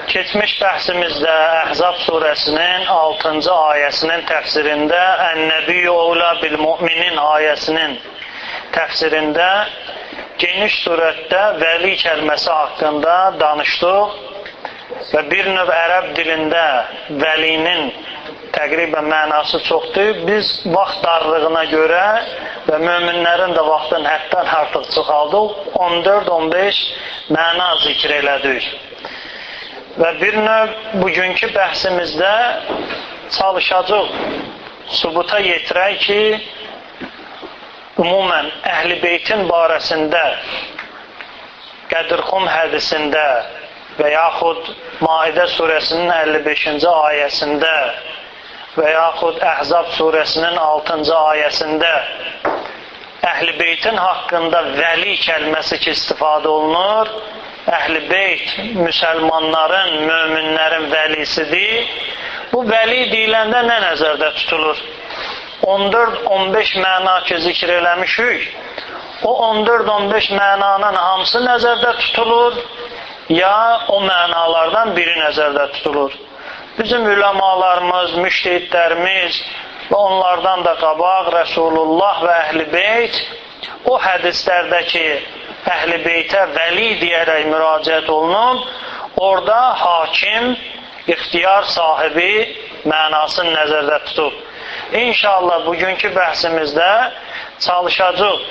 Keçmiş bəhsimizdə Əhzab surəsinin 6-cı ayəsinin təfsirində Ən-Nəbiyyu Əvlə bil-Mu'minin ayəsinin təfsirində geniş surətdə vəli kəlməsi haqqında danışdıq və bir növ ərəb dilində vəlinin təqribən mənası çoxdur. Biz vaxt darlığına görə və möminlərin də vaxtın həddən artıq çıxaldıq, 14-15 məna zikr elədik. Və bir növ bugünkü bəhsimizdə çalışacaq sübuta yetirək ki, ümumən Əhl-i Beytin barəsində Qədirxum hədisində və yaxud Maidə surəsinin 55-ci ayəsində və yaxud Əhzab surəsinin 6-cı ayəsində Əhl-i Beytin haqqında vəli kəlməsi ki istifadə olunur. Əhl-i Beyt müsəlmanların, möminlərin vəlisidir. Bu vəli deyiləndə nə nəzərdə tutulur? 14-15 məna ki zikr eləmişik. O 14-15 mənanın hamısı nəzərdə tutulur, ya o mənalardan biri nəzərdə tutulur. Bizim üləmalarımız, müştehidlərimiz və onlardan da qabaq Rəsulullah və Əhl-i Beyt o hədislərdəki Əhl-i Beytə vəli deyərək müraciət olunub, orada hakim, ixtiyar sahibi mənasını nəzərdə tutub. İnşallah bugünkü bəhsimizdə çalışacaq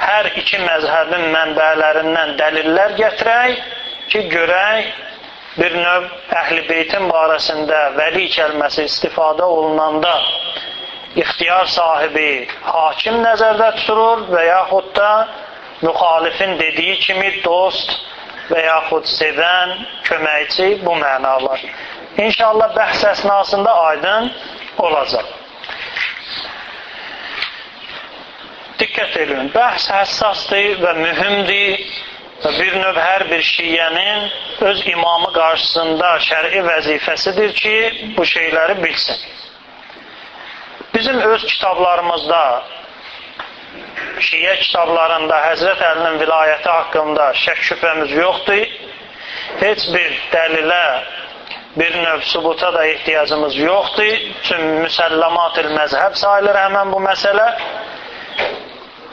hər iki məzhəbin mənbələrindən dəlillər gətirək ki, görək bir növ Əhl-i Beytin barəsində vəli kəlməsi istifadə olunanda ixtiyar sahibi hakim nəzərdə tutulur və yaxud da müxalifin dediyi kimi dost və yaxud sevən, köməkçi bu mənalar. İnşallah bəhs əsnasında aydın olacaq. Diqqət edin, bəhs həssasdır və mühümdir və bir növ hər bir şiyyənin öz imamı qarşısında şər'i vəzifəsidir ki, bu şeyləri bilsin. Bizim öz kitablarımızda Şiyə kitablarında Həzrət Əlinin vilayəti haqqında şək şübhəmiz yoxdur. Heç bir dəlilə, bir növ sübuta da ehtiyacımız yoxdur. Çünki müsəlləmat-ül məzhəb sayılır həmən bu məsələ.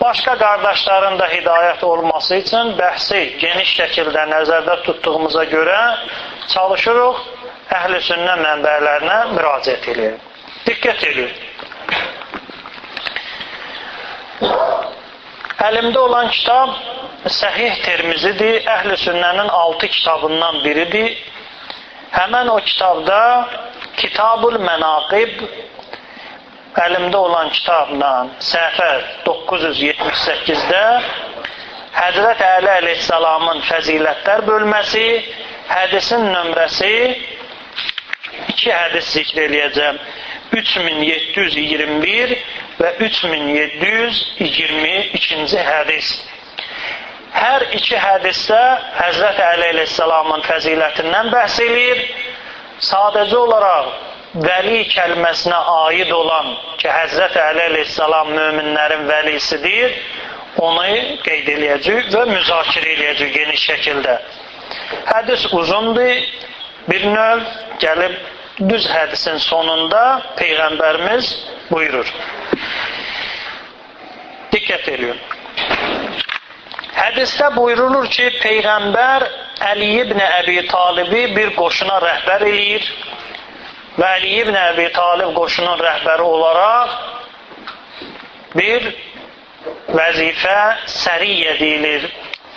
Başqa qardaşların da hidayət olması üçün bəhsi geniş şəkildə nəzərdə tutduğumuza görə çalışırıq, əhl-i sünnə mənbələrinə müraciət edirik. Diqqət edin. Əlimdə olan kitab Səhih Tirmizidir, Əhl-i Sünnənin 6 kitabından biridir. Həmən o kitabda Kitabul Mənaqib, əlimdə olan kitabla səhifə 978-də Həzrət Əli əleyhissalamın fəzilətlər bölməsi, hədisin nömrəsi 2 hədis zikr eləyəcəm. 3721 və 3722-ci hədis. Hər iki hədisdə Həzrət Əli əleyhissalamın fəzilətindən bəhs eləyir. Sadəcə olaraq vəli kəlməsinə aid olan ki, Həzrət Əli əleyhissalam möminlərin vəlisidir, onu qeyd eləyəcək və müzakirə eləyəcək geniş şəkildə. Hədis uzundur, bir növ gəlib düz hədisin sonunda Peyğəmbərimiz buyurur. Diqqət edin. Hədisdə buyurulur ki, Peyğəmbər Əli ibn Əbi Talibi bir qoşuna rəhbər eləyir və Əli ibn Əbi Talib qoşunun rəhbəri olaraq bir vəzifə səriyyə deyilir.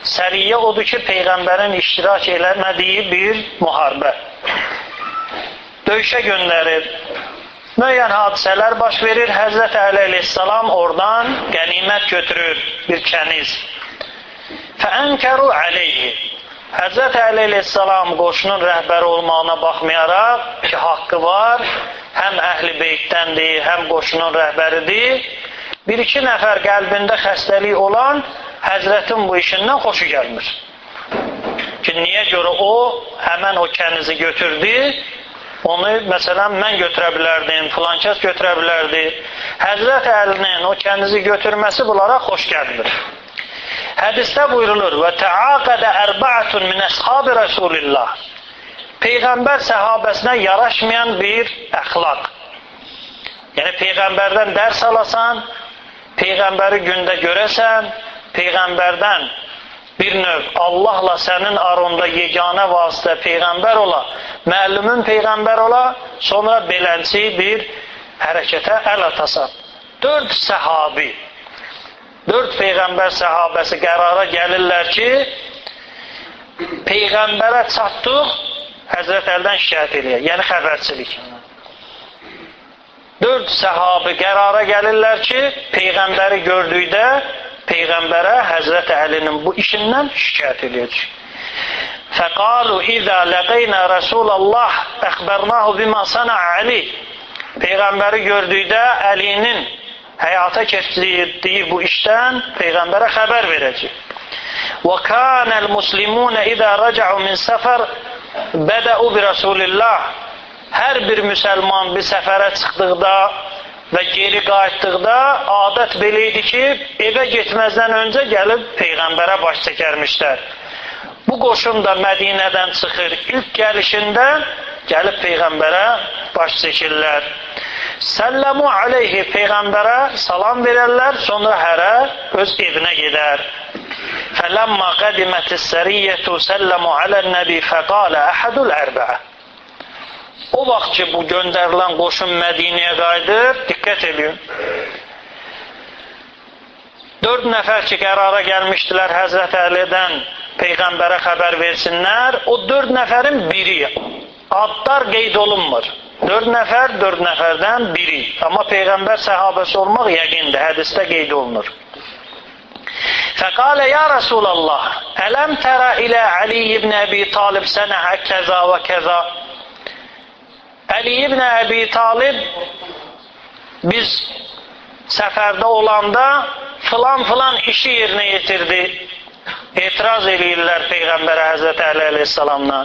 Səriyyə odur ki, Peyğəmbərin iştirak eləmədiyi bir müharibə. Döyüşə göndərir. Müəyyən hadisələr baş verir. Həzrət Əli əleyhissalam oradan qənimət götürür bir kəniz. Fəənkəru əleyhi. Həzrət Əli əleyhissalam qoşunun rəhbəri olmağına baxmayaraq ki, haqqı var, həm Əhl-i Beytdəndir, həm qoşunun rəhbəridir. Bir-iki nəfər qəlbində xəstəlik olan Həzrətin bu işindən xoşu gəlmir. Ki, niyə görə o, həmən o kənizi götürdü, onu məsələn mən götürə bilərdim, filan kəs götürə bilərdi. Həzrət Əlinin o kənizi götürməsi bunlara xoş gəlmir. Hədisdə buyurulur: "Və təaqədə ərba'atun min əshabi Rasulillah." Peyğəmbər səhabəsinə yaraşmayan bir əxlaq. Yəni Peyğəmbərdən dərs alasan, Peyğəmbəri gündə görəsən, Peyğəmbərdən bir növ Allahla sənin aranda yeganə vasitə Peyğəmbər ola, müəllimin Peyğəmbər ola, sonra belənçi bir hərəkətə əl atasan. 4 səhabi, 4 Peyğəmbər səhabəsi qərara gəlirlər ki, Peyğəmbərə çatdıq, Həzrət Əlidən şikayət eləyək, yəni xəbərçilik. 4 səhabi qərara gəlirlər ki, Peyğəmbəri gördükdə Peyğəmbərə Həzrət Əlinin bu işindən şikayət eləyəcək. Fəqalu izə ləqeynə Rəsulallah əxbərnahu bimə sənə Əli. Peyğəmbəri gördükdə Əlinin həyata keçirdiyi bu işdən Peyğəmbərə xəbər verəcək. Və kânəl muslimunə izə rəcəu min səfər bədəu bi Rasulillah. Hər bir müsəlman bir səfərə çıxdıqda və geri qayıtdıqda adət belə idi ki, evə getməzdən öncə gəlib Peyğəmbərə baş çəkərmişlər. Bu qoşun da Mədinədən çıxır. İlk gəlişində gəlib Peyğəmbərə baş çəkirlər. Səlləmu aleyhi, Peyğəmbərə salam verərlər, sonra hərə öz evinə gedər. Fələmmə qədimətis səriyyətu səlləmu alən-nəbi fəqalə əhədul ərbəə. O vaxt ki, bu göndərilən qoşun Mədinəyə qayıdır, diqqət edin. 4 nəfər ki, qərara gəlmişdilər Həzrət Əlidən Peyğəmbərə xəbər versinlər, o 4 nəfərin biri, adlar qeyd olunmur. 4 nəfər, 4 nəfərdən biri. Amma Peyğəmbər səhabəsi olmaq yəqindir, hədisdə qeyd olunur. Fəqalə ya Rasulallah, ələm tərə ilə Ali ibn Əbi Talib sənəhə kəza və kəza. Ali ibn Əbi Talib biz səfərdə olanda filan işi yerinə yetirdi. Etiraz edirlər Peyğəmbərə Həzrət Əli əleyhissalamla.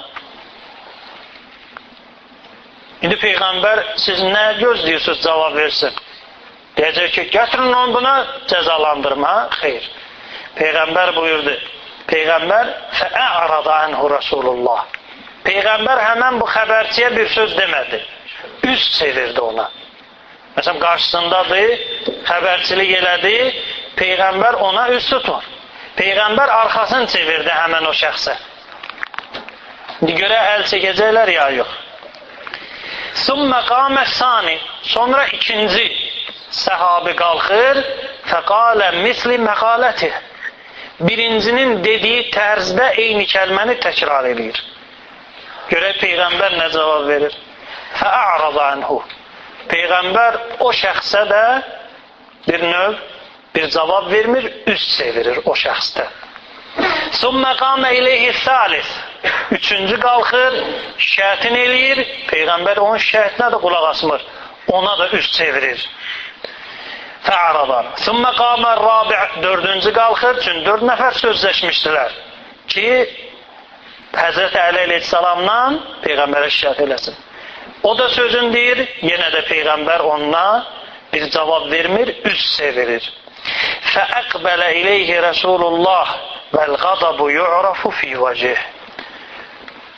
İndi Peyğəmbər siz nə gözləyirsiniz cavab versin? Deyəcək ki, gətirin onu buna cəzalandırma. Xeyr. Peyğəmbər buyurdu. Peyğəmbər fəə'rada anhu Rasulullah. Peyğəmbər həmən bu xəbərçiyə bir söz demədi. Üz çevirdi ona. Məsələn, qarşısındadır, xəbərçilik elədi, Peyğəmbər ona üz tutmur. Peyğəmbər arxasını çevirdi həmən o şəxsə. İndi görə əl çəkəcəklər ya yox. Sümmə qamə sani. Sonra ikinci səhabi qalxır. Fəqalə misli məqaləti. Birincinin dediyi tərzdə eyni kəlməni təkrar edir. Görək Peyğəmbər nə cavab verir? Fəə'rada anhu. Peyğəmbər o şəxsə də bir növ bir cavab vermir, üz çevirir o şəxsdə. Sümmə qamə ileyhi salis. Üçüncü qalxır, şikayətini eləyir. Peyğəmbər onun şikayətinə də qulaq asmır. Ona da üz çevirir. Fə'rada. Sümmə qamə rabi'. Dördüncü qalxır, çünki 4 nəfər sözləşmişdilər ki, Həzrət Əli əleyhissalamla Peyğəmbərə şikayət eləsin. O da sözün deyir, yenə də Peyğəmbər onunla bir cavab vermir, üz çevirir. Fəəqbələ ileyhi Rəsulullah vəl-qadabu yu'rafu fi vəcih.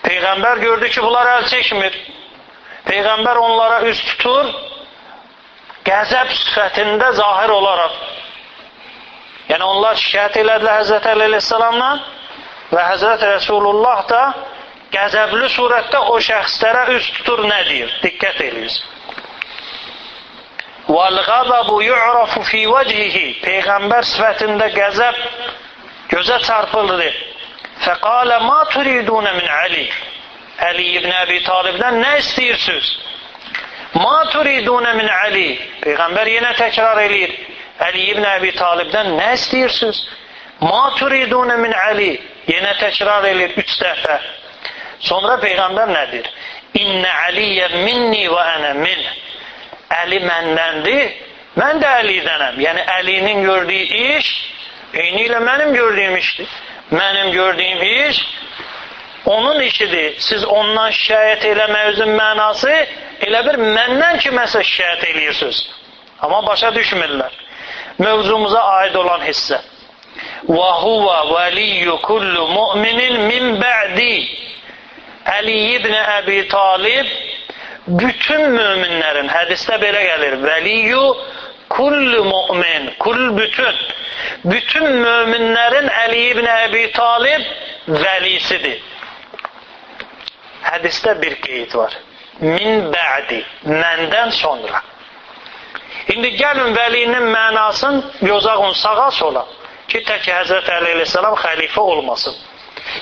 Peyğəmbər gördü ki, bunlar əl çəkmir. Peyğəmbər onlara üz tutur, qəzəb sifətində zahir olaraq. Yəni onlar şikayət elədilər Həzrət Əli əleyhissalamla və Həzrət Rəsulullah da qəzəbli surətdə o şəxslərə üz tutur, nə deyir? Diqqət eləyiz. وَالْغَضَبُ يُعْرَفُ فِي وَجْهِهِ. Peyğəmbər sifətində qəzəb gözə çarpıldı. فَقَالَ مَا تُرِيدُونَ مِنْ عَلِي. Əli ibn Əbi Talibdən nə istəyirsiniz? مَا تُرِيدُونَ مِنْ عَلِي. Peyğəmbər yenə təkrar eləyir. Əli ibn Əbi Talibdən nə istəyirsiniz? مَا تُرِيدُونَ مِنْ عَلِي. Yenə təkrar eləyir 3 dəfə. Sonra Peyğəmbər nədir? İnnə Aliyyə minni və ənə min. Əli məndəndir, mən də Əlidənəm. Yəni Əlinin gördüyü iş eyni ilə mənim gördüyüm işdir. Mənim gördüyüm iş onun işidir. Siz ondan şikayət eləməyinizin mənası elə bir məndən kiməsə şikayət eləyirsiniz. Amma başa düşmürlər. Mövzumuza aid olan hissə. Və huvə vəliyyu kullu mu'minin min bə'di. Əli ibn Əbi Talib bütün möminlərin, hədisdə belə gəlir, vəliyyu kullu mu'min, bütün möminlərin Əli ibn Əbi Talib vəlisidir. Hədisdə bir qeyd var. Min bə'di, məndən sonra. İndi gəlin vəlinin mənasını yozağın sağa sola ki, tək Həzrət Əli əleyhissalam xəlifə olmasın.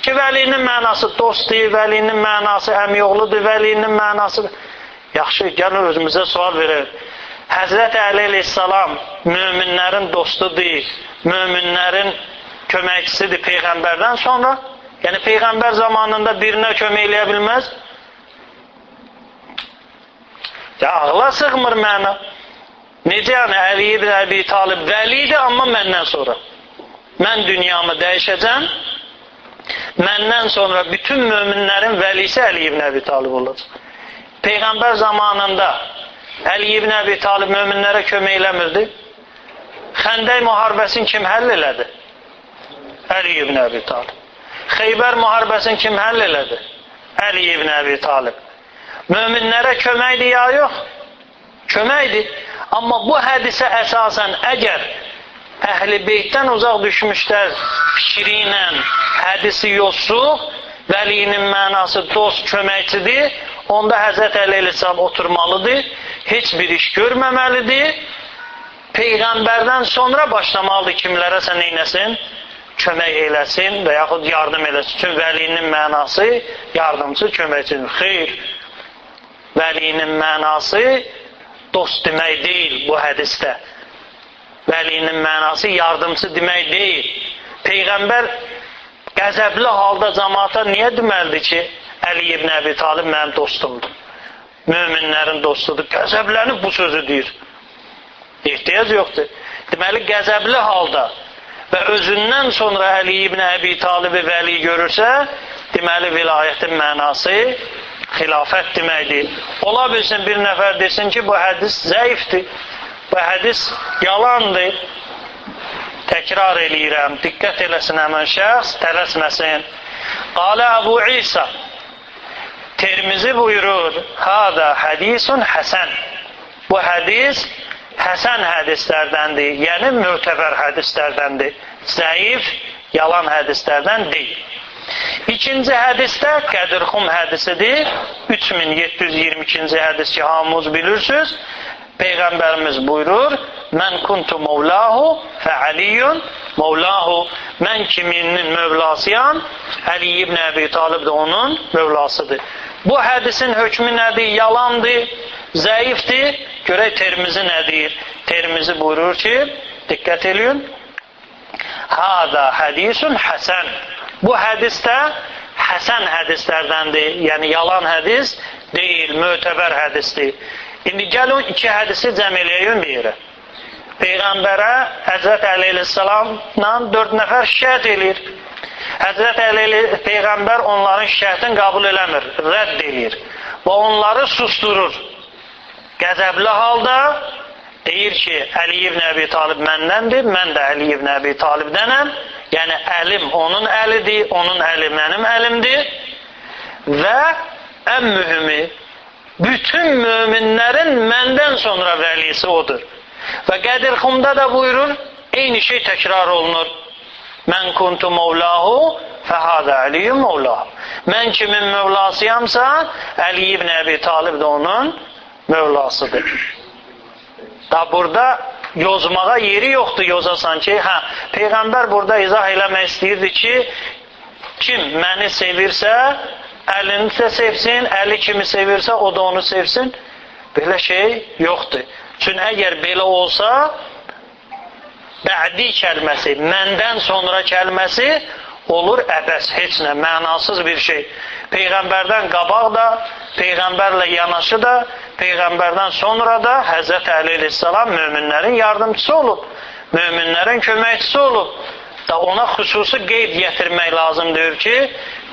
Ki, vəlinin mənası dostdur, vəlinin mənası əmioğludur, vəlinin mənası... Yaxşı, gəlin özümüzə sual verək. Həzrət Əli əleyhissalam möminlərin dostudur, möminlərin köməkçisidir Peyğəmbərdən sonra. Yəni, Peyğəmbər zamanında birinə kömək eləyə bilməz. Ya, ağla sığmır məna. Necə yəni, Əli ibn Əbi Talib vəlidir, amma məndən sonra. Mən dünyamı dəyişəcəm, məndən sonra bütün möminlərin vəlisi Əli ibn Əbi Talib olacaq. Peyğəmbər zamanında Əli ibn Əbi Talib möminlərə kömək eləmirdi. Xəndək müharibəsini kim həll elədi? Əli ibn Əbi Talib. Xeybər müharibəsini kim həll elədi? Əli ibn Əbi Talib. Möminlərə köməkdir ya yox? Köməkdir. Amma bu hədisə əsasən əgər Əhl-i Beytdən uzaq düşmüşlər fikri ilə hədisi yoxsuq, vəlinin mənası dost, köməkçidir, onda Həzrət Əli əleyhissalam oturmalıdır, heç bir iş görməməlidir, Peyğəmbərdən sonra başlamalıdır kimlərəsə neynəsin? Kömək eləsin və yaxud yardım eləsin. Çünki vəlinin mənası yardımcı, köməkçidir. Xeyr, vəlinin mənası dost demək deyil bu hədisdə. Vəlinin mənası yardımcı demək deyil. Peyğəmbər qəzəbli halda cəmaata niyə deməlidir ki, Əli ibn Əbi Talib mənim dostumdur, möminlərin dostudur? Qəzəblənib bu sözü deyir. Ehtiyac yoxdur. Deməli, qəzəbli halda və özündən sonra Əli ibn Əbi Talibi vəli görürsə, deməli, vilayətin mənası xilafət deməkdir. Ola bilsin bir nəfər desin ki, bu hədis zəifdir, bu hədis yalandır. Təkrar eləyirəm, diqqət eləsin həmən şəxs, tələsməsin. Qalə Əbu İsa, Tirmizi buyurur, Hada hədisun həsən. Bu hədis həsən hədislərdəndir, yəni mötəbər hədislərdəndir. Zəif, yalan hədislərdən deyil. İkinci hədisdə Qədirxum hədisidir. 3722-ci hədis ki, hamımız bilirsiniz. Peyğəmbərimiz buyurur, Mən kuntu mevlahu fə Aliyyun mevlahu. Mən kiminin mövlasıyam, Əli ibn Əbi Talib də onun mövlasıdır. Bu hədisin hökmü nədir? Yalandır, zəifdir. Görək Tirmizi nədir? Tirmizi buyurur ki, diqqət eləyin, Hada hədisun həsən. Bu hədisdə həsən hədislərdəndir, yəni yalan hədis deyil, mötəbər hədisdir. İndi gəlin iki hədisi cəm eləyək bir yerə. Peyğəmbərə Həzrət Əli əleyhissalamla 4 nəfər şikayət eləyir. Həzrət Əli Peyğəmbər onların şikayətini qəbul eləmir, rədd eləyir və onları susturur. Qəzəbli halda deyir ki, Əli ibn Əbi Talib məndəndir, mən də Əli ibn Əbi Talibdənəm. Yəni əlim onun əlidir, onun əli mənim əlimdir və ən mühümü, bütün möminlərin məndən sonra vəlisi odur. Və Qədirxumda da buyurur, eyni şey təkrar olunur. Mən kuntu mevlahu fəhədə Əliyyum mevlahu. Mən kimin mövlasıyamsa, Əli ibn Əbi Talib də onun mövlasıdır. Da burada yozmağa yeri yoxdur, yozasan ki, Peyğəmbər burada izah eləmək istəyirdi ki, kim məni sevirsə, əlini də sevsin, əli kimi sevirsə, o da onu sevsin. Belə şey yoxdur. Çünki əgər belə olsa, bə'di kəlməsi, məndən sonra kəlməsi olur əbəs, heç nə, mənasız bir şey. Peyğəmbərdən qabaq da, Peyğəmbərlə yanaşı da, Peyğəmbərdən sonra da Həzrət Əli əleyhissalam möminlərin yardımcısı olub, möminlərin köməkçisi olub. Da ona xüsusi qeyd gətirmək lazımdır ki,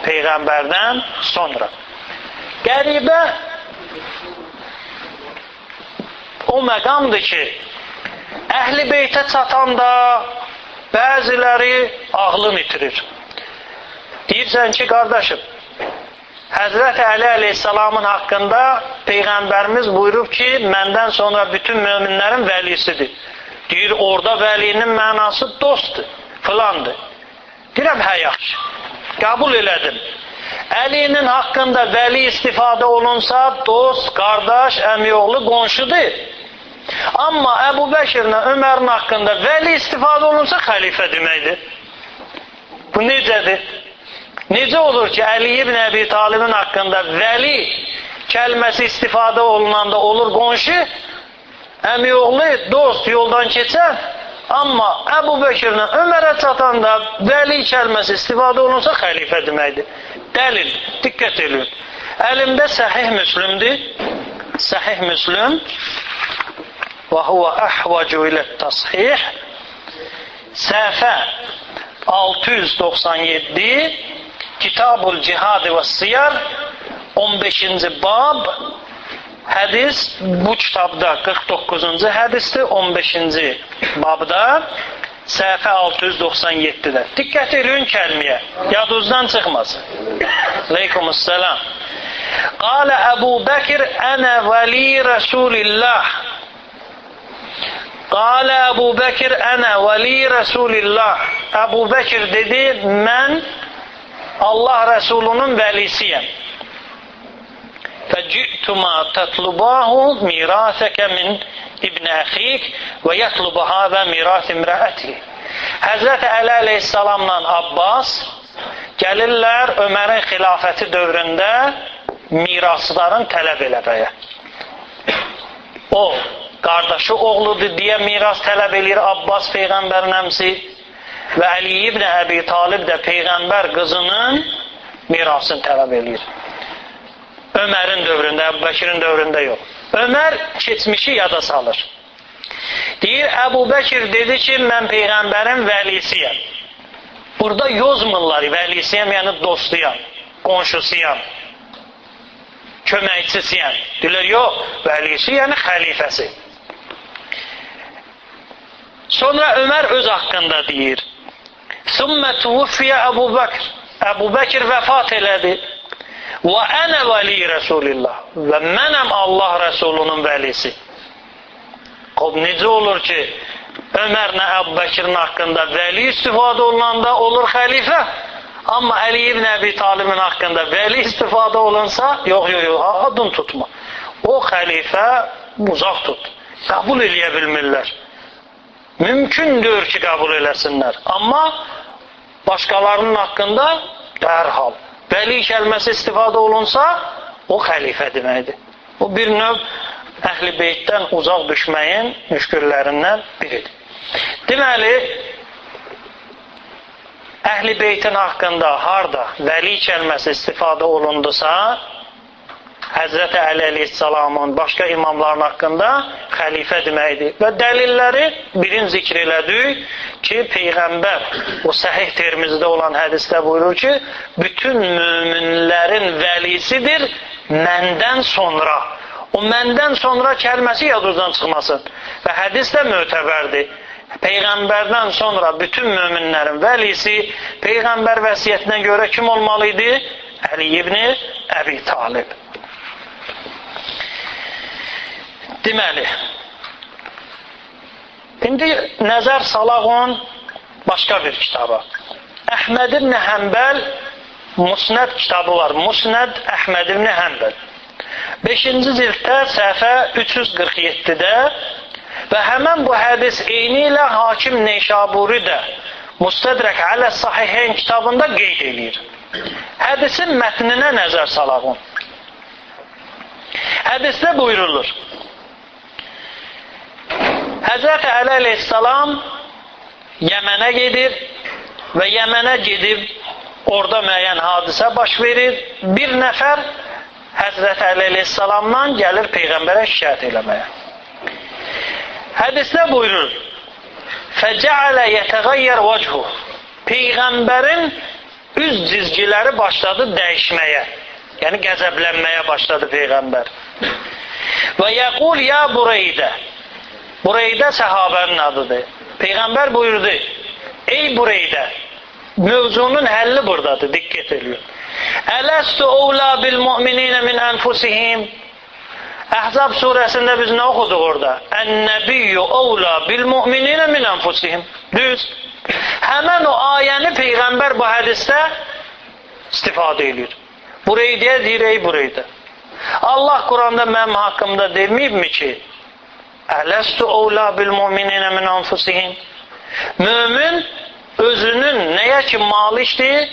Peyğəmbərdən sonra. Qəribə o məqamdır ki, Əhl-i Beytə çatanda bəziləri ağlını itirir. Deyirsən ki, qardaşım, Həzrət Əli əleyhissalamın haqqında Peyğəmbərimiz buyurub ki, məndən sonra bütün möminlərin vəlisidir. Deyir, orada vəlinin mənası dostdur, filandır. Deyirəm, hə, yaxşı, qəbul elədim. Əlinin haqqında vəli istifadə olunsa, dost, qardaş, əmioğlu, qonşudur. Amma Əbu Bəkirlə Ömərin haqqında vəli istifadə olunsa, xəlifə deməkdir. Bu necədir? Necə olur ki, Əli ibn Əbi Talibin haqqında vəli kəlməsi istifadə olunanda olur qonşu, əmioğlu, dost, yoldan keçər, amma Əbu Bəkirlə Ömərə çatanda vəli kəlməsi istifadə olunsa xəlifə deməkdir. Dəlil, diqqət edin. Əlimdə Səhih Müslümdür. Səhih Müslüm və huvə əhvacu ilə təshih, səhifə 697, Kitabul Cihad və Siyar, 15-ci bab, hədis bu kitabda 49-cu hədisdir, 15-ci babda, səhifə 697-də. Diqqət edin kəlməyə, yadınızdan çıxmasın. Aleykumussalam. Qalə Əbu Bəkir, ənə vəli Rəsulillah. Qalə Əbu Bəkir, ənə vəli Rəsulillah. Əbu Bəkir dedi, mən Allah Rəsulunun vəlisiyəm. Fəci'tuma tətlubahu mirasəkə min İbn Əxik və yətlubaha və miras imrəəti. Həzrət Əli əleyhissalamla Abbas gəlirlər Ömərin xilafəti dövründə mirasların tələb eləməyə. O, qardaşı oğludur deyə miras tələb eləyir Abbas Peyğəmbərin əmsi və Əli ibn Əbi Talib də Peyğəmbər qızının mirasını tələb eləyir. Ömərin dövründə, Əbu Bəkirin dövründə yox. Ömər keçmişi yada salır. Deyir, Əbu Bəkir dedi ki, mən Peyğəmbərin vəlisiyəm. Burada yozmurlar, vəlisiyəm, yəni dostuyam, qonşusuyam, köməkçisiyəm. Deyirlər, yox, vəlisi, yəni xəlifəsi. Sonra Ömər öz haqqında deyir, Sümmə tuvuffiyə Əbu Bəkir. Əbu Bəkir vəfat elədi. Və ənə vəli Rəsulillah. Və mənəm Allah Rəsulunun vəlisi. Necə olur ki, Ömərlə Əbu Bəkirin haqqında vəli istifadə olunanda olur xəlifə, amma Əli ibn Əbi Talibin haqqında vəli istifadə olunsa, yox, adın tutma. O xəlifə uzaq tut. Qəbul eləyə bilmirlər. Mümkündür ki, qəbul eləsinlər. Amma başqalarının haqqında dərhal vəli kəlməsi istifadə olunsa, o xəlifə deməkdir. O bir növ Əhl-i Beytdən uzaq düşməyin müşküllərindən biridir. Deməli, Əhl-i Beytin haqqında harda vəli kəlməsi istifadə olundusa, Həzrəti Əli əleyhissalamın başqa imamların haqqında xəlifə deməkdir. Və dəlilləri birin zikr elədik ki, Peyğəmbər o səhih Tirmizdə olan hədisdə buyurur ki, bütün möminlərin vəlisidir məndən sonra. O məndən sonra kəlməsi yadınızdan çıxmasın. Və hədis də mötəbərdir. Peyğəmbərdən sonra bütün möminlərin vəlisi Peyğəmbər vəsiyyətinə görə kim olmalı idi? Əli ibn Əbi Talib. Deməli, indi nəzər salaq başqa bir kitaba. Əhməd ibn Həmbəl Musnəd kitabı var. Musnəd Əhməd ibn Həmbəl. 5-ci cilddə səhifə 347-də və həmən bu hədis eyni ilə Hakim Neysaburi də Mustədrək alə Sahiheyn kitabında qeyd edir. Hədisin mətninə nəzər salaq. Hədisdə buyurulur. Həzrət Əli əleyhissalam Yəmənə gedir və Yəmənə gedib orada müəyyən hadisə baş verir. Bir nəfər Həzrət Əli əleyhissalamdan gəlir Peyğəmbərə şikayət eləməyə. Hədisdə buyurur, Fəcəalə yətəğəyyər vəchuh. Peyğəmbərin üz cizgiləri başladı dəyişməyə. Yəni qəzəblənməyə başladı Peyğəmbər. Və yəqul ya Bureydə. Bureydə səhabənin adıdır. Peyğəmbər buyurdu, ey Bureydə, mövzunun həlli buradadır, diqqət edin. Ələstu əvlə bil mu'mininə min ənfusihim. Əhzab surəsində biz nə oxuduq orada? Ən-nəbiyyü əvlə bil mu'mininə min ənfusihim. Düz. Həmən o ayəni Peyğəmbər bu hədisdə istifadə edir. Burayı deyir, ey burayı da. Allah Quranda mənim haqqımda deməyibmi ki, Ələstu əvlə bil mu'mininə min ənfusihim. Mömin özünün nəyə ki malikdir,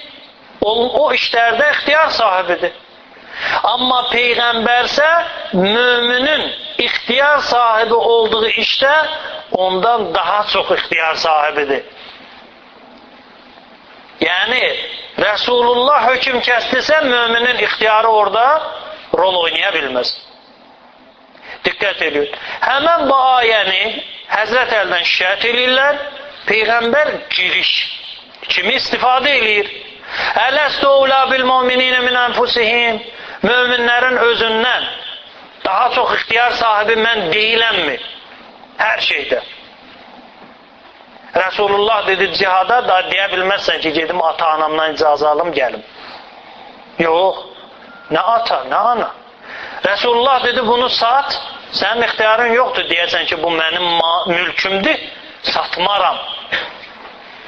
o işlərdə ixtiyar sahibidir. Amma Peyğəmbərsə müminin ixtiyar sahibi olduğu işdə ondan daha çox ixtiyar sahibidir. Yəni Resulullah hökm kəsdisə müminin ixtiyarı orada rol oynaya bilməz. Diqqət edin. Həmən bu ayəni Həzrət Əldən şikayət edirlər. Peyğəmbər giriş kimi istifadə edir. Ələstu əvlə bil mu'mininə min ənfusihim. Möminlərin özündən daha çox ixtiyar sahibi mən deyiləmmi? Hər şeydə. Resulullah dedi cihada da deyə bilməzsən ki, gedim ata-anamdan icazə alım, gəlim. Yox, nə ata, nə ana. Resulullah dedi bunu sat, sənin ixtiyarın yoxdur, deyəsən ki, bu mənim mülkümdür, satmaram.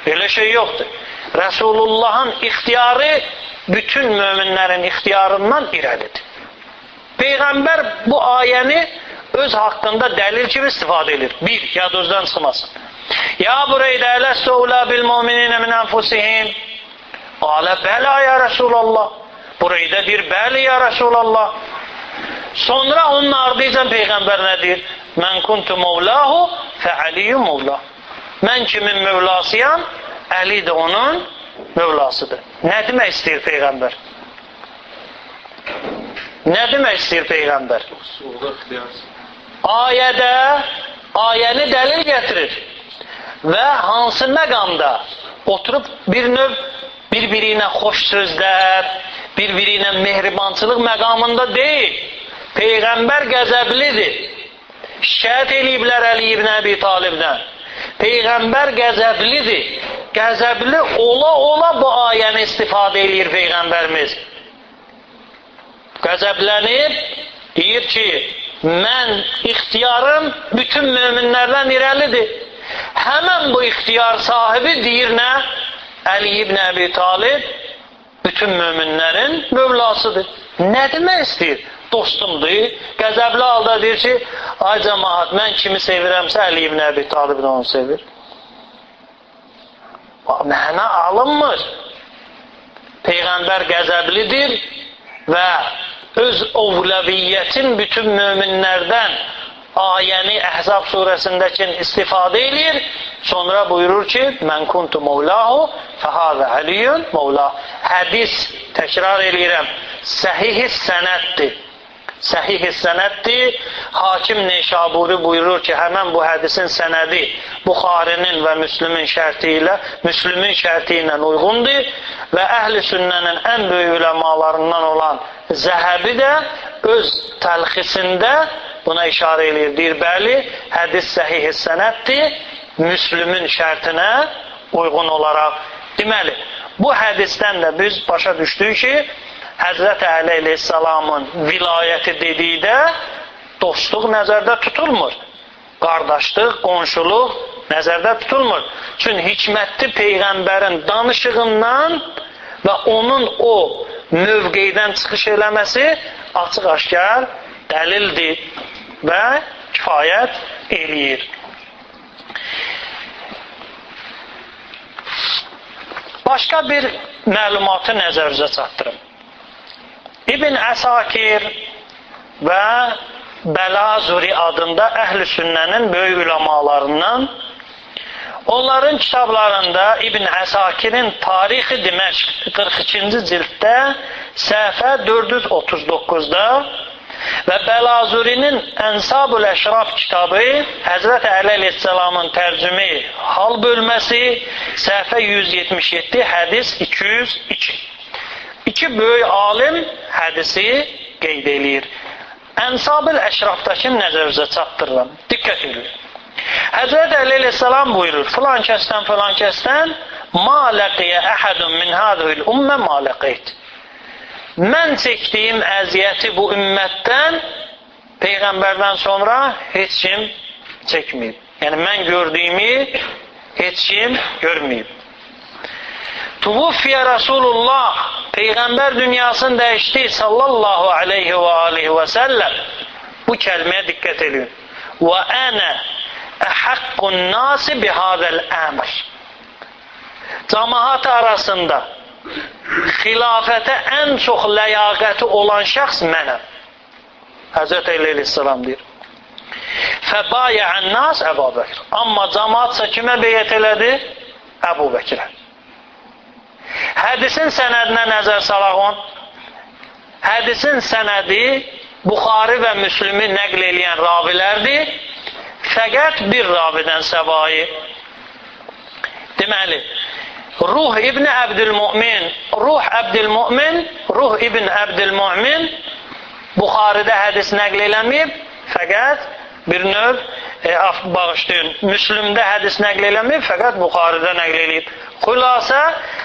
Elə şey yoxdur. Resulullah'ın ixtiyarı bütün müminlərin ixtiyarından irəlidir. Peyğəmbər bu ayəni öz haqqında dəlil kimi istifadə edir. Bir, yadınızdan çıxmasın. Ya burayda ələstu əvlə bil mu'mininə min ənfusihim. Qalə bələ ya Resulallah. Burayda deyir, bəli ya Resulallah. Sonra onun ardıycan Peyğəmbər nə deyir? Mən kuntu mevlahu fə aliyyum mevlah. Mən kimin mövlasıyam, Əli də onun mövlasıdır. Nə demək istəyir Peyğəmbər? Nə demək istəyir Peyğəmbər? Ayəni dəlil gətirir. Və hansı məqamda oturub bir növ bir-birinə xoş sözlər, bir-birinə mehribançılıq məqamında deyil. Peyğəmbər qəzəblidir. Şikayət eləyiblər Əli ibn Əbi Talibdən. Peyğəmbər qəzəblidir. Qəzəbli ola bu ayəni istifadə eləyir Peyğəmbərimiz. Qəzəblənib deyir ki, mən ixtiyarım bütün möminlərdən irəlidir. Həmən bu ixtiyar sahibi deyir nə? Əli ibn Əbi Talib bütün möminlərin mövlasıdır. Nə demək istəyir? Dostumdur. Qəzəbli halda deyir ki, ay cəmaat, mən kimi sevirəmsə Əli ibn Əbi Talib də onu sevir. Mənə alınmır. Peyğəmbər qəzəblidir və öz ovləviyyətin bütün möminlərdən ayəni Əhzab surəsindəkin istifadə edir. Sonra buyurur ki, mən kuntu mevlahu fəhəzə əliyyün mevlah. Hədis, təkrar edirəm, səhih-i sənəddir. Səhih-i sənəddir. Hakim Neşaburi buyurur ki, həmən bu hədisin sənədi Buxarinin və Müslümün şərti ilə uyğundur və əhl-i sünnənin ən böyük üləmalarından olan Zəhəbi də öz təlxisində buna işarə edir. Deyir, bəli, hədis səhih-i sənəddir, Müslümün şərtinə uyğun olaraq. Deməli, bu hədisdən də biz başa düşdük ki, Həzrət Əli əleyhissalamın vilayəti dedikdə dostluq nəzərdə tutulmur. Qardaşlıq, qonşuluq nəzərdə tutulmur. Çünki hikmətli Peyğəmbərin danışığından və onun o mövqeydən çıxış eləməsi açıq-aşkar dəlildir və kifayət eləyir. Başqa bir məlumatı nəzərinizə çatdırım. İbn Əsakir və Bəlazuri adında əhl-i sünnənin böyük üləmalarından, onların kitablarında İbn Əsakirin Tarixi Diməşq 42-ci cilddə səhifə 439-da və Bəlazurinin Ənsab-ül Əşraf kitabı Həzrət Əli əleyhissalamın tərcümi hal bölməsi səhifə 177, hədis 202. İki böyük alim hədisi qeyd edir. Ənsab-ül Əşrafdakı nəzərinizə çatdırıram. Diqqət edin. Həzrət Əli əleyhissalam buyurur, filan kəsdən ma ləqiyə əhədun min hədhül ümmə ma ləqiyt. mən çəkdiyim əziyyəti bu ümmətdən Peyğəmbərdən sonra heç kim çəkməyib. Yəni mən gördüyümü heç kim görməyib. Tuvuffiyə Rasulullah, Peyğəmbər dünyasını dəyişdi sallallahu aleyhi və aleyhi və səlləm. Bu kəlməyə diqqət edin. Və ənə əhəqqun nasi bihadəl əmr. Cəmaat arasında xilafətə ən çox ləyaqəti olan şəxs mənəm. Həzrət Əli əleyhissalam deyir. Fəbayə'ən nas Əbu Bəkir. Amma cəmaatsa kimə beyət elədi? Əbu Bəkirə. Hədisin sənədinə nəzər salağın. Hədisin sənədi Buxari və Müslümi nəql eləyən ravilərdir. Fəqət bir ravidən səvayı. Deməli, Ruh ibn Əbdülmümin, Ruh ibn Əbdülmümin Buxaridə hədis nəql eləməyib, fəqət bir növ bağışlayın, Müslümdə hədis nəql eləməyib, fəqət Buxaridə nəql eləyib. Xülasə,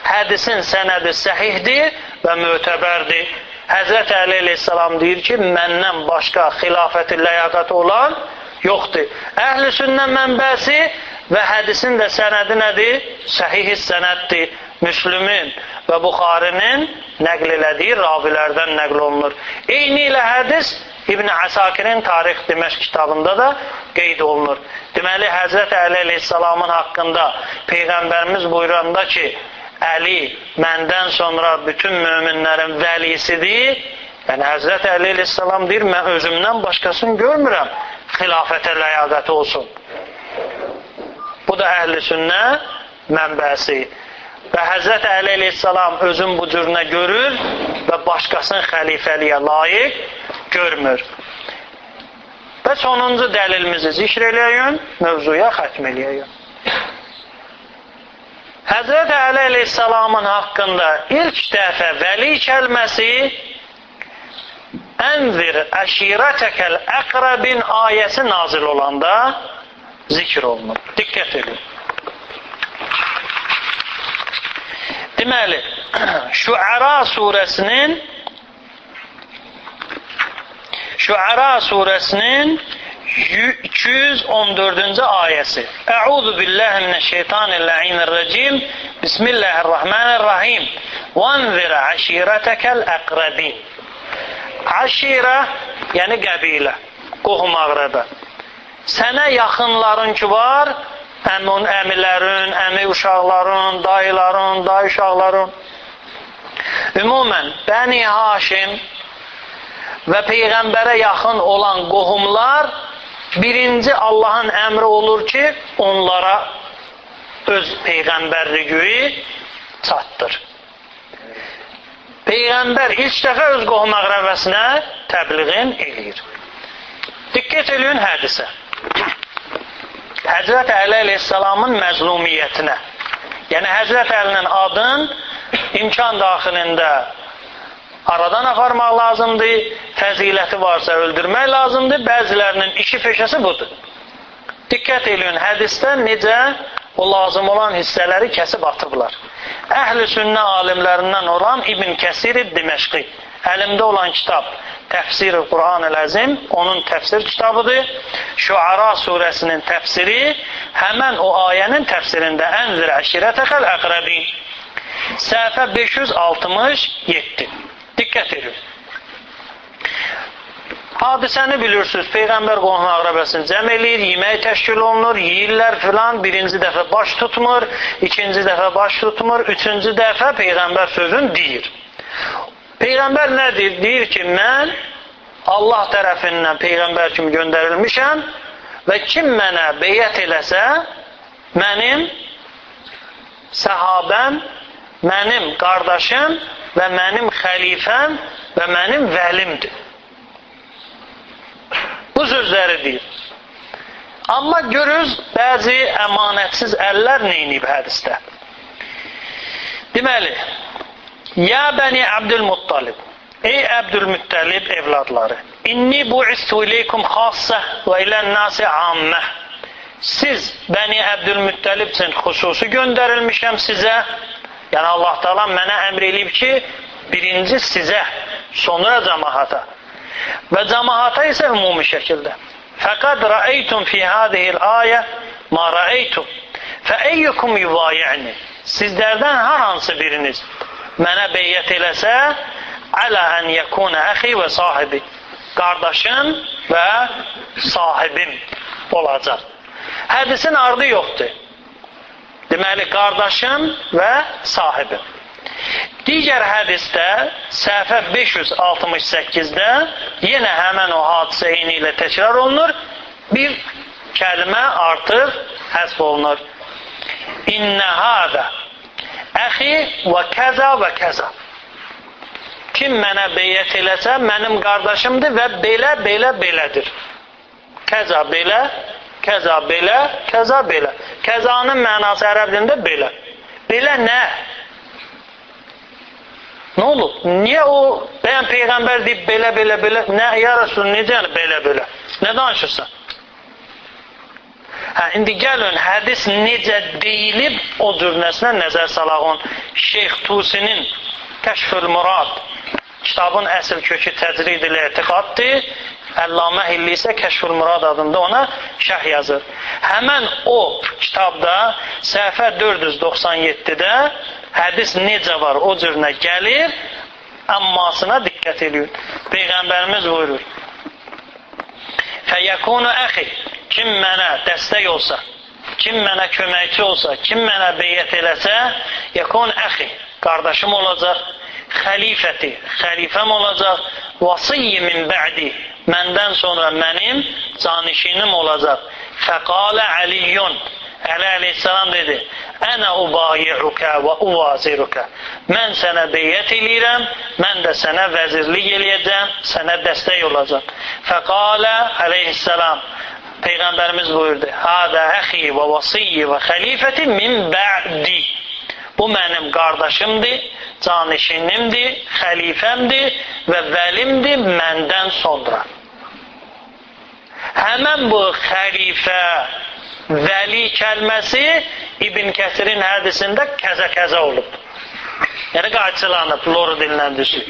hədisin sənədi səhihdir və mötəbərdir. Həzrət Əli əleyhissalam deyir ki, məndən başqa xilafəti ləyaqəti olan yoxdur. Əhl-i sünnə mənbəsi və hədisin də sənədi nədir? Səhih sənəddir. Müslümin və Buxarinin nəql elədiyi ravilərdən nəql olunur. Eyni ilə hədis İbn Əsakirin Tarix Diməşq kitabında da qeyd olunur. Deməli, Həzrət Əli əleyhissalamın haqqında Peyğəmbərimiz buyuranda ki, Əli məndən sonra bütün möminlərin vəlisidir. Yəni, Həzrət Əli əleyhissalam deyir, mən özümdən başqasını görmürəm, xilafətə ləyaqəti olsun. Bu da əhl-i sünnə mənbəsi. Və Həzrət Əli əleyhissalam özün bu cürünə görür və başqasını xəlifəliyə layiq görmür. Və sonuncu dəlilimizi zikr eləyək, mövzuya xətm eləyək. Həzrət Əli əleyhissalamın haqqında ilk dəfə vəli kəlməsi Ənzir əşirətəkəl əqrəbin ayəsi nazil olanda zikr olunur. Diqqət edin. Deməli, Şüəra surəsinin 214-cü ayəsi. Əuzu billahi minəşşeytanirracim. Bismillahirrahmanirrahim. Vənzir əşirətəkəl əqrəbin. Əşirə, yəni qəbilə, qohum ağrada. Sənə yaxınların ki var, əmilərin, əmi uşaqların, dayıların, dayı uşaqların. Ümumən, Bəni Haşim və Peyğəmbərə yaxın olan qohumlar birinci Allahın əmri olur ki, onlara öz Peyğəmbərliyi çatdır. Peyğəmbər ilk dəfə öz qohum əqrəbəsinə təbliğin eləyir. Diqqət edin hədisə. Həzrət Əli əleyhissalamın məzlumiyyətinə. Yəni, Həzrət Əlinin adın imkan daxilində aradan aparmaq lazımdır, fəziləti varsa öldürmək lazımdır, bəzilərinin işi peşəsi budur. Diqqət edin, hədisdə necə o lazım olan hissələri kəsib atıblar. Əhl-i sünnə alimlərindən olan İbn Kəsir Diməşqi, əlimdə olan kitab Təfsir-i Quran-ı-Əzim, onun təfsir kitabıdır. Şüəra surəsinin təfsiri həmən o ayənin təfsirində Ənzir əşirətəkəl əqrəbin. Səhifə 567. Diqqət edin. Hadisəni bilirsiniz, Peyğəmbər qohum əqrəbəsini cəm eləyir, yemək təşkil olunur, yeyirlər filan, birinci dəfə baş tutmur, ikinci dəfə baş tutmur, üçüncü dəfə Peyğəmbər sözün deyir. Peyğəmbər nə deyir? Deyir ki, mən Allah tərəfindən Peyğəmbər kimi göndərilmişəm və kim mənə beyət eləsə, mənim səhabəm, mənim qardaşım və mənim xəlifəm və mənim vəlimdir. Bu sözləri deyir. Amma görürüz, bəzi əmanətsiz əllər neyniyib hədisdə. Deməli, Ya bəni Əbdülmuttalib, ey Əbdülmüttəlib evladları, inni bu'istu ileykum xassə və ilən nasi ammə. Siz bəni Əbdülmüttəlib üçün xüsusi göndərilmişəm sizə. Yəni Allah Teala mənə əmr eləyib ki, Birinci sizə, sonra cəmaata. Və cəmaata isə ümumi şəkildə. Fəqəd rəeytum fi hadihil ayə ma rəeytum. Fəeyyukum yuvayi'ni. Sizlərdən hər hansı biriniz mənə beyyət eləsə, alə ən yəkuna əxi və sahibi. Qardaşım və sahibim olacaq. Hədisin ardı yoxdur. Deməli, qardaşım və sahibim. Digər hədisdə, səhifə 568-də yenə həmən o hadisə eyni ilə təkrar olunur. Bir kəlmə artıq həsb olunur. İnnə hədə əxi və kəza və kəza. Kim mənə beyyət eləsə, mənim qardaşımdır və belə, belə, belədir. Kəza belə, kəza belə, kəza belə. Kəzanın mənası ərəb dilində belə. Belə nə? Nə olub? Niyə o bəyən Peyğəmbər deyib belə, belə, belə? Nə, ya Rasul, necə yəni belə, belə? Nə danışırsan? İndi gəlin, hədis necə deyilib, o cürnəsinə nəzər salağın. Şeyx Tusinin Kəşfül Murad kitabın əsl kökü təcrid ilə etiqaddır. Əllamə Hilli isə Kəşfül Murad adında ona şərh yazır. Həmən o kitabda səhifə 497-də hədis necə var o cürünə gəlir, əmmasına diqqət ediyor. Peyğəmbərimiz buyurur. Fəyəkunu əxi, kim mənə dəstək olsa, kim mənə köməkçi olsa, kim mənə beyyət eləsə, yəkun əxi, qardaşım olacaq, xəlifəti, xəlifəm olacaq, vasiyyi min bə'di, məndən sonra mənim canişinim olacaq. Fəqalə Əliyyun, Əli əleyhissalam dedi, ənə ubayi'uka və uvaziruka. Mən sənə beyyət eləyirəm, mən də sənə vəzirlik eləyəcəm, sənə dəstək olacaq. Fəqalə əleyhissalam, Peyğəmbərimiz buyurdu, hədə əxi və vasiyyi və xəlifəti min bə'di. Bu mənim qardaşımdır, canişinimdir, xəlifəmdir və vəlimdir məndən sonra. Həmən bu xəlifə, vəli kəlməsi İbn Kəsirin hədisində kəzə-kəzə olub. Yəni qayçılanıb, loru dilindən düşür.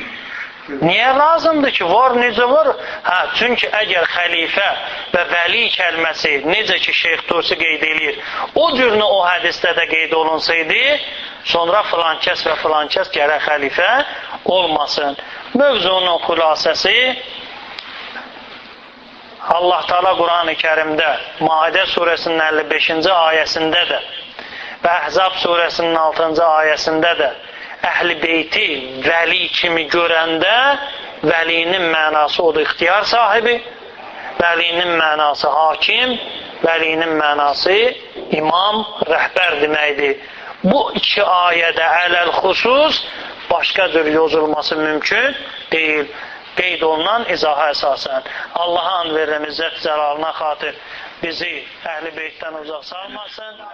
Niyə lazımdır ki? Var, necə var? Çünki əgər xəlifə və vəli kəlməsi, necə ki Şeyx Tusi qeyd edir, o cürünə o hədisdə də qeyd olunsaydı, sonra filan kəs və filan kəs gərək xəlifə olmasın. Mövzunun xülasəsi, Allah Teala Quran-ı Kərimdə Maidə surəsinin 55-ci ayəsində də və Əhzab surəsinin 6-cı ayəsində də Əhl-i Beyti vəli kimi görəndə vəlinin mənası odur ixtiyar sahibi, vəlinin mənası hakim, vəlinin mənası imam, rəhbər deməkdir. Bu iki ayədə ələl xüsus başqa cür yozulması mümkün deyil. Qeyd olunan izaha əsasən. Allah'a and verirəm, izzət cəlalına xatir bizi Əhl-i Beytdən uzaq salmasın.